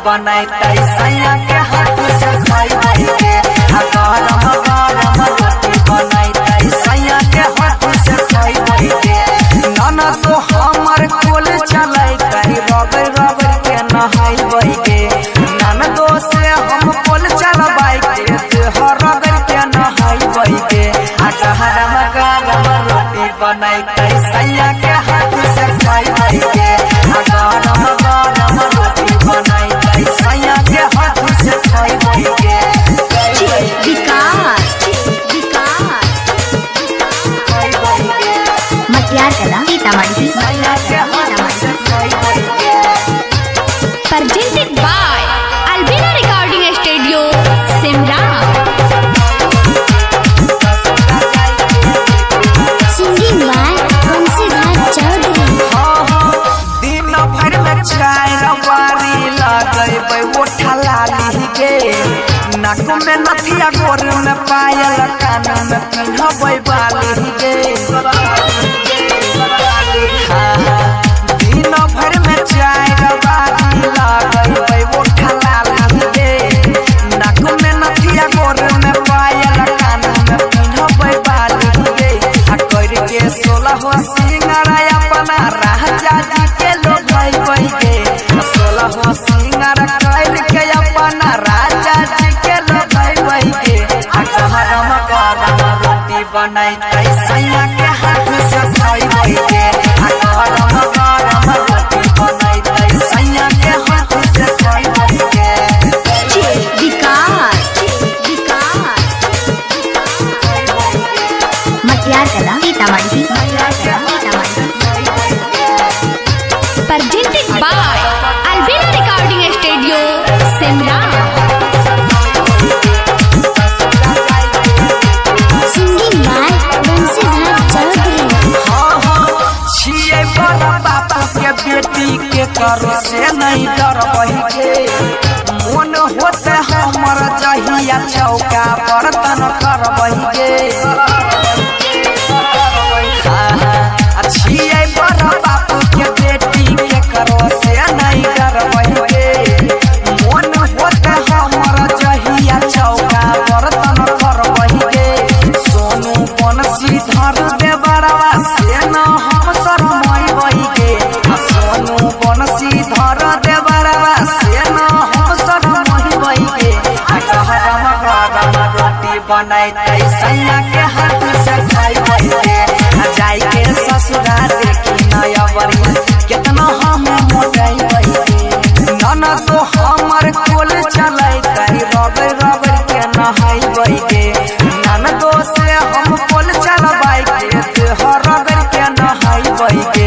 बनाई सैया के हाथ से खाई के गरम गरम रोटी बनाई सैया के हाथ से खाई के नाना तो हमर कोल चलाई रगड़ रगड़ के नहाई के नाना दो से हम कोल चलबाई के रगड़ के नहाई के गरम गरम रोटी बनाई सैया के हाथ से खाई के गरम गरम रोटी बनाई सैया के हाथ से खाई के Matiyar Kala Sitamarhi presented by Albina Recording Studio, Simra. Singing by Bansidhar Chaudhary. दिन भर में चाय रवारी लगेबै ओठा लाली के नाक में नथिया गोर में पायल कान में पिन्हबै बाली के दिन भर में चाय रवारी लगेबै ओठा लाली के नाक में नथिया गोर में पायल कान में पिन्हबै बाली के कर के 16 सिंगार अपना राजा जी के लोग के 16 सिंगार कर के अपना राजा जी के लोग के गरम गरम रोटी बनाई सैया के हाथ से खाई के गरम गरम रोटी बनाई सैया के हाथ से खाई के Matiyar Kala Sitamarhi. Presented by Albina Recording Studio, Simra. Singing by Bansidhar Chaudhary. छिए बड़ा बाबा के बेटी के करो से नहीं डर के मन होते हमर जहिया चौका बर्तन कर के छिए बड़ा बाबू के बेटी के करो से नहीं डर के मन होते हमर जहिया चौका बर्तन कर के सोनू बंसीधर देवरवा से न हम शरमाई के सोनू बंसीधर देवरवा से न हम शरमाई के गरम गरम रोटी बनाई सैया के हाथ से खाई के जाई के ससुराल देखी नया बड़ी कितना हम मोटाई के नाना तो हमर कोल चलाई रगड़ रगड़ के नहाई के नाना दो से हम कोल चलबाई के रगड़ के नहाई के